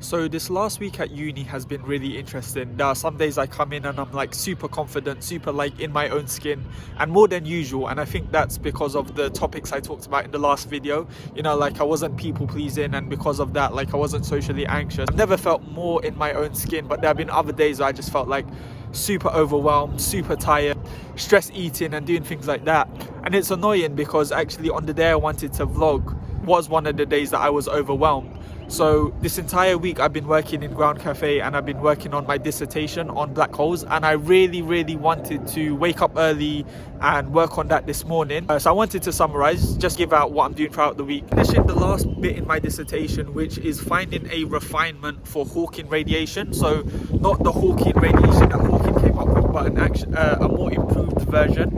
So this last week at uni has been really interesting. There are some days I come in and I'm like super confident, super like in my own skin, and more than usual. And I think that's because of the topics I talked about in the last video. You know, like I wasn't people pleasing, and because of that, like I wasn't socially anxious. I've never felt more in my own skin, but there have been other days where I just felt like super overwhelmed, super tired, stress eating and doing things like that. And it's annoying because actually on the day I wanted to vlog was one of the days that I was overwhelmed. So this entire week I've been working in Ground Cafe and I've been working on my dissertation on black holes, and I really wanted to wake up early and work on that this morning. So I wanted to summarize, just give out what I'm doing throughout the week. Finishing the last bit in my dissertation, which is finding a refinement for Hawking radiation. So not the Hawking radiation that Hawking came up with, but a more improved version.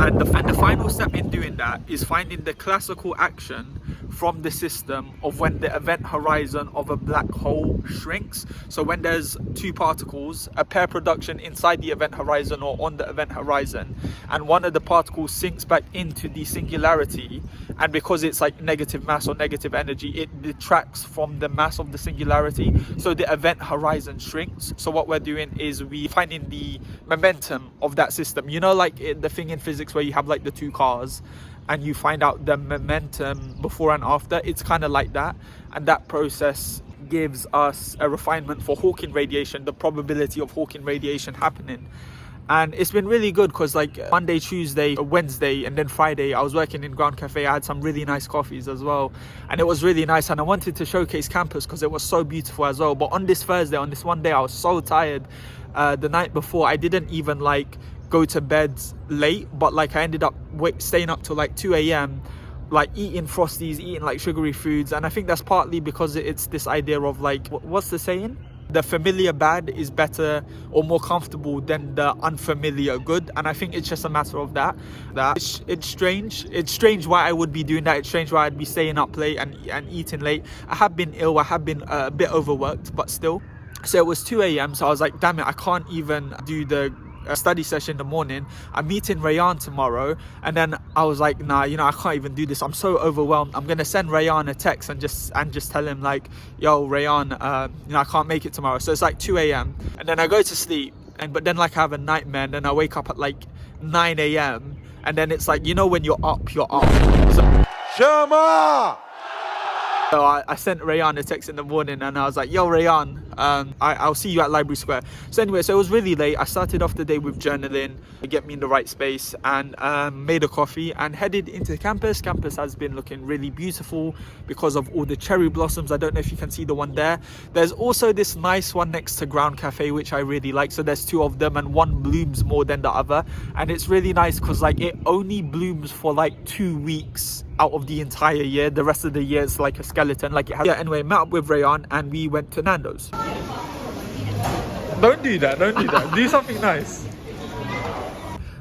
And the final step in doing that is finding the classical action from the system of when the event horizon of a black hole shrinks. So when there's two particles, a pair production inside the event horizon or on the event horizon, and one of the particles sinks back into the singularity, and because it's like negative mass or negative energy, it detracts from the mass of the singularity, so the event horizon shrinks. So what we're doing is we finding the momentum of that system. You know, like the thing in physics where you have like the two cars and you find out the momentum before and after. It's kind of like that, and that process gives us a refinement for Hawking radiation, the probability of Hawking radiation happening. And it's been really good because like Monday, Tuesday, Wednesday and then Friday I was working in Ground Cafe. I had some really nice coffees as well, and it was really nice, and I wanted to showcase campus because it was so beautiful as well. But on this Thursday, on this one day, I was so tired. The night before I didn't even like go to bed late, but like I ended up staying up till like 2 a.m. like eating frosties, eating like sugary foods. And I think that's partly because it's this idea of like, what's the saying? The familiar bad is better or more comfortable than the unfamiliar good. And I think it's just a matter of that. It's strange. It's strange why I would be doing that. It's strange why I'd be staying up late and eating late. I have been ill. I have been a bit overworked, but still. So it was 2 a.m. So I was like, damn it, I can't even do the study session in the morning. I'm meeting Rayan tomorrow, and then I was like, nah, you know, I can't even do this. I'm so overwhelmed. I'm gonna send Rayan a text and just tell him like, yo Rayan, you know, I can't make it tomorrow. So it's like 2 a.m. and then I go to sleep, but then like I have a nightmare, and then I wake up at like 9 a.m. and then it's like, you know, when you're up. So, Shama! So I sent Rayan a text in the morning and I was like, yo Rayan, I'll see you at Library Square. So anyway, so it was really late. I started off the day with journaling to get me in the right space, and made a coffee and headed into campus. Campus has been looking really beautiful because of all the cherry blossoms. I don't know if you can see the one there. There's also this nice one next to Ground Cafe, which I really like. So there's two of them and one blooms more than the other. And it's really nice because like it only blooms for like 2 weeks out of the entire year. The rest of the year is like a skeleton, like it has. Yeah, anyway, met up with Rayan and we went to Nando's. Don't do that, do something nice.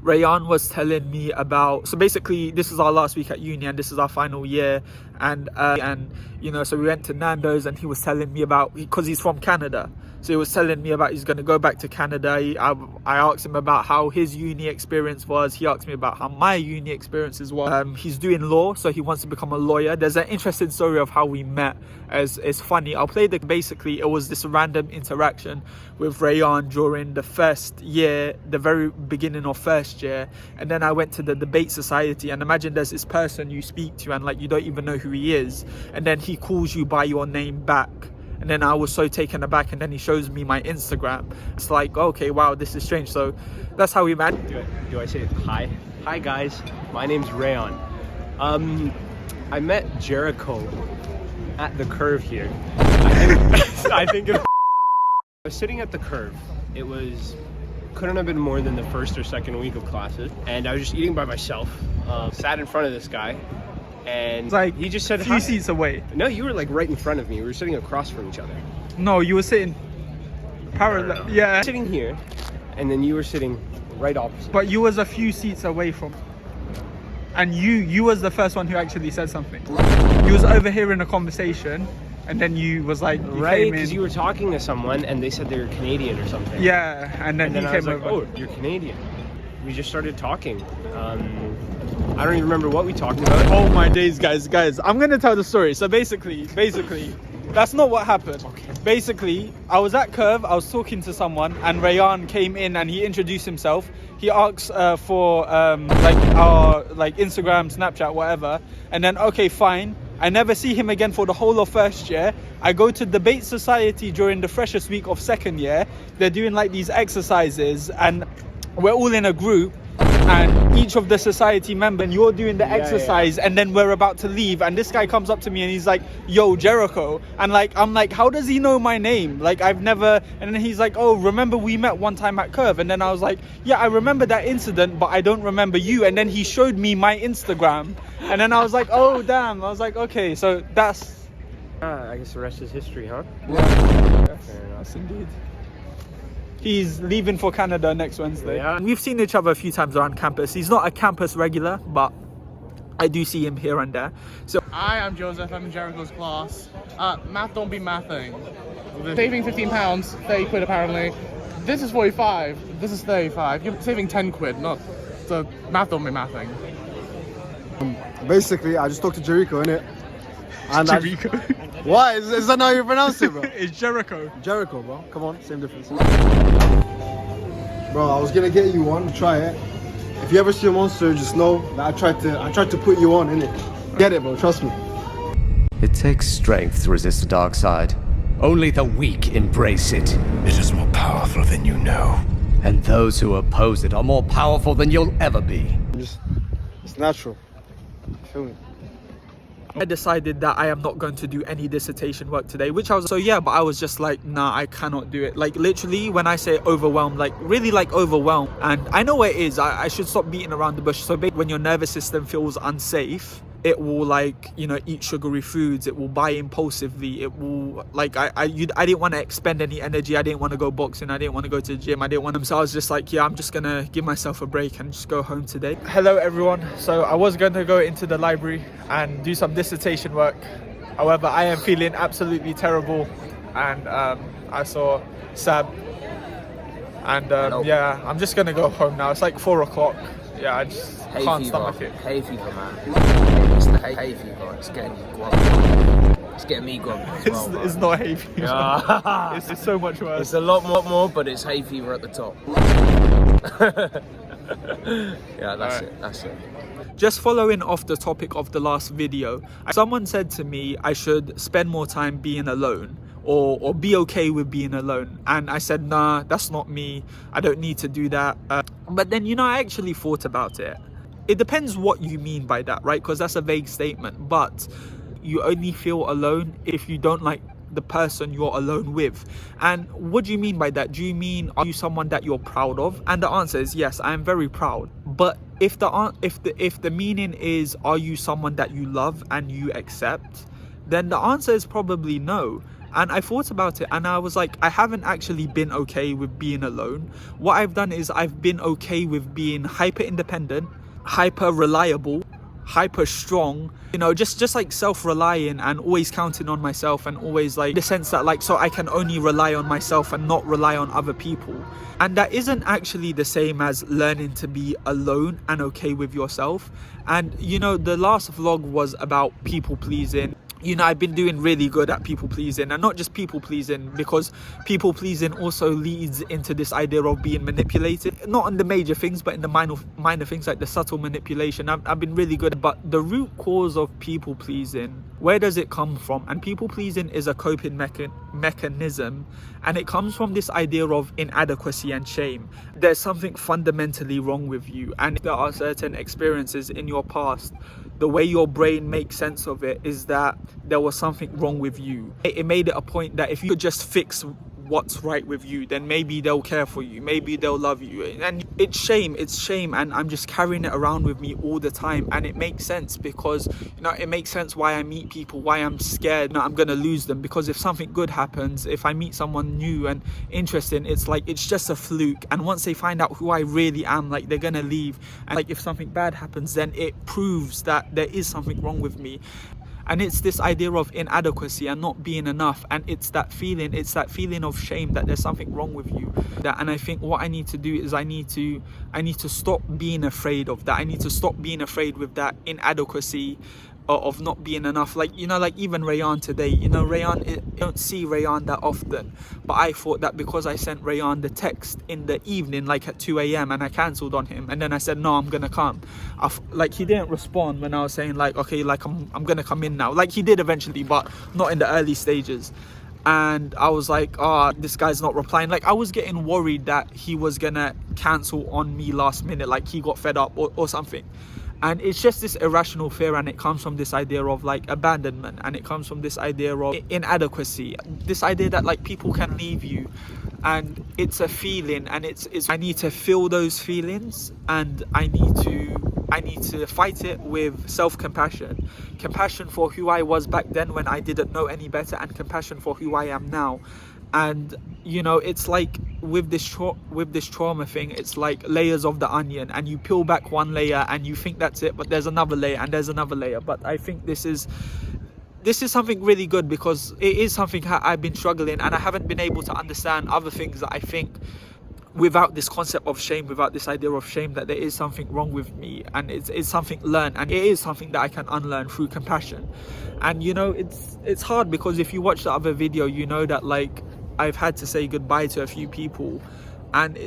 Rayan was telling me about, so basically this is our last week at uni and this is our final year, and you know, so we went to Nando's and he was telling me about, because he's from Canada, so he was telling me about he's going to go back to Canada. I asked him about how his uni experience was. He asked me about how my uni experiences were. He's doing law, so he wants to become a lawyer. There's an interesting story of how we met. It's funny. I'll play basically it was this random interaction with Rayan during the first year, the very beginning of first year, and then I went to the debate society, and imagine there's this person you speak to and like you don't even know who he is, and then he calls you by your name back. And then I was so taken aback, and then he shows me my Instagram. It's like, okay, wow, this is strange. So that's how we met. Do I say hi? Hi guys, my name's Rayan. I met Jericho at the curve here. I think I was sitting at the curve. It couldn't have been more than the first or second week of classes, and I was just eating by myself. Sat in front of this guy. And like he just said a few seats away. No, you were like right in front of me. We were sitting across from each other. No, you were sitting parallel. Yeah. Sitting here, and then you were sitting right opposite. But you was a few seats away from. And you was the first one who actually said something. You was overhearing a conversation, and then you was like, right, because you were talking to someone, and they said they were Canadian or something. Yeah, and then he I came was like, over. oh, you're Canadian. We just started talking. I don't even remember what we talked about. Oh my days, guys, I'm gonna tell the story. So basically That's not what happened. Okay. Basically, I was at Curve, I was talking to someone, and Rayan came in and he introduced himself. He asked for like our Instagram, Snapchat, whatever. And then, okay, fine. I never see him again for the whole of first year. I go to debate society during the freshest week of second year. They're doing like these exercises and we're all in a group. And each of the society members, and you're doing the exercise, and then we're about to leave, and this guy comes up to me and he's like, yo, Jericho. And like, I'm like, how does he know my name? Like, I've never. And then he's like, oh, remember we met one time at Curve? And then I was like, yeah, I remember that incident, but I don't remember you. And then he showed me my Instagram, and then I was like, oh damn. I was like, okay, so that's I guess the rest is history, huh? yeah. Yes, indeed. He's leaving for Canada next Wednesday. Yeah. We've seen each other a few times around campus. He's not a campus regular, but I do see him here and there. So Hi, I'm Joseph. I'm in Jericho's class. Math don't be mathing. Saving £15, 30 quid apparently. This is 45. This is 35. You're saving 10 quid, not so math don't be mathing. Basically, I just talked to Jericho, innit? And Jericho. What? Is that how you pronounce it, bro? It's Jericho. Jericho, bro. Come on, same difference. Bro, I was gonna get you one, try it. If you ever see a monster, just know that I tried to put you on, innit? Get it, bro, trust me. It takes strength to resist the dark side. Only the weak embrace it. It is more powerful than you know. And those who oppose it are more powerful than you'll ever be. It's natural. Feel me? I decided that I am not going to do any dissertation work today, which I was but I was just like, nah, I cannot do it. Like literally when I say overwhelmed, like really like overwhelmed, and I know what it is. I should stop beating around the bush. So when your nervous system feels unsafe, it will like, you know, eat sugary foods, it will buy impulsively, it will like I didn't want to expend any energy, I didn't want to go boxing, I didn't want to go to the gym, I didn't want to, so I was just like, yeah, I'm just gonna give myself a break and just go home today. Hello everyone. So I was going to go into the library and do some dissertation work, however I am feeling absolutely terrible, and I saw Sab, and yeah, I'm just gonna go home now. It's like 4 o'clock. Yeah, I just can't stomach it. Hay fever, man. It's the hay fever. It's getting me groggy. It's getting me groggy as well, It's not hay fever. It's so much worse. It's a lot more, but it's hay fever at the top. Yeah, that's it. Just following off the topic of the last video, someone said to me I should spend more time being alone, or be okay with being alone, and I said, nah, that's not me, I don't need to do that. But then, you know, I actually thought about it. It depends what you mean by that, right? Because that's a vague statement, but you only feel alone if you don't like the person you're alone with. And what do you mean by that? Do you mean, are you someone that you're proud of? And the answer is yes, I am very proud. But if the meaning is, are you someone that you love and you accept, then the answer is probably no. And I thought about it and I was like, I haven't actually been okay with being alone. What I've done is I've been okay with being hyper independent, hyper reliable, hyper strong, you know, just like self-reliant and always counting on myself, and always like the sense that like, so I can only rely on myself and not rely on other people. And that isn't actually the same as learning to be alone and okay with yourself. And you know, the last vlog was about people pleasing. You know, I've been doing really good at people pleasing, and not just people pleasing, because people pleasing also leads into this idea of being manipulated, not in the major things but in the minor things, like the subtle manipulation. I've been really good. But the root cause of people pleasing, where does it come from? And people pleasing is a coping mechanism, and it comes from this idea of inadequacy and shame. There's something fundamentally wrong with you, and there are certain experiences in your past. The way your brain makes sense of it is that there was something wrong with you. It made it a point that if you could just fix what's right with you, then maybe they'll care for you, maybe they'll love you. And it's shame, and I'm just carrying it around with me all the time. And it makes sense because, you know, it makes sense why I meet people, why I'm scared, you know, I'm gonna lose them. Because if something good happens, if I meet someone new and interesting, it's like, it's just a fluke. And once they find out who I really am, like, they're gonna leave. And like, if something bad happens, then it proves that there is something wrong with me. And it's this idea of inadequacy and not being enough, and it's that feeling of shame that there's something wrong with you. And I think what I need to do is I need to stop being afraid of that. I need to stop being afraid with that inadequacy of not being enough. Like, you know, like even Rayan today, you know, Rayan, I don't see Rayan that often, but I thought that because I sent Rayan the text in the evening, like at 2 a.m. and I cancelled on him, and then I said, no, I'm gonna come, like he didn't respond when I was saying like, okay, like I'm gonna come in now. Like he did eventually, but not in the early stages. And I was like, oh, this guy's not replying. Like I was getting worried that he was gonna cancel on me last minute, like he got fed up or something. And it's just this irrational fear, and it comes from this idea of like abandonment, and it comes from this idea of inadequacy, this idea that like people can leave you, and it's a feeling, and it's I need to feel those feelings, and I need to fight it with self-compassion, compassion for who I was back then when I didn't know any better, and compassion for who I am now. And you know, it's like with this trauma thing, it's like layers of the onion, and you peel back one layer and you think that's it, but there's another layer and there's another layer. But I think this is something really good, because it is something I've been struggling, and I haven't been able to understand other things that I think, without this concept of shame, without this idea of shame, that there is something wrong with me, and it's something learned, and it is something that I can unlearn through compassion. And you know, it's hard, because if you watch the other video, you know that like I've had to say goodbye to a few people, and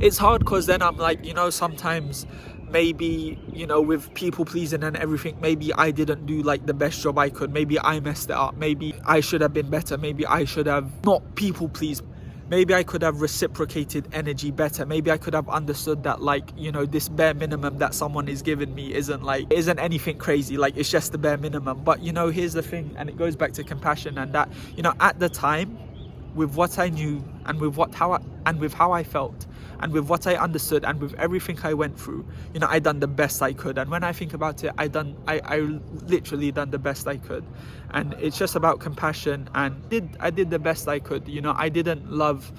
it's hard, because then I'm like, you know, sometimes maybe, you know, with people pleasing and everything, maybe I didn't do like the best job I could, maybe I messed it up, maybe I should have been better, maybe I should have not people pleased, maybe I could have reciprocated energy better, maybe I could have understood that like, you know, this bare minimum that someone is giving me isn't anything crazy, like it's just the bare minimum. But you know, here's the thing, and it goes back to compassion, and that, you know, at the time, with what I knew, and with how I felt, and with what I understood, and with everything I went through, you know, I done the best I could. And when I think about it, I literally done the best I could. And it's just about compassion, and I did the best I could. You know, I didn't love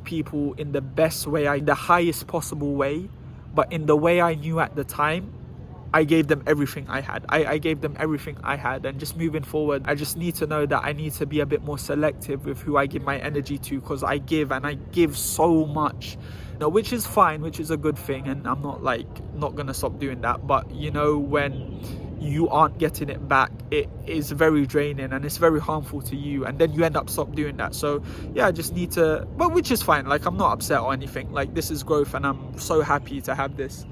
people in the best way, the highest possible way, but in the way I knew at the time, I gave them everything I had. I gave them everything I had. And just moving forward, I just need to know that I need to be a bit more selective with who I give my energy to, because I give so much, you know, which is fine, which is a good thing, and I'm not gonna stop doing that. But you know, when you aren't getting it back, it is very draining, and it's very harmful to you, and then you end up stop doing that. So yeah, I just need to, but which is fine, like I'm not upset or anything, like this is growth, and I'm so happy to have this.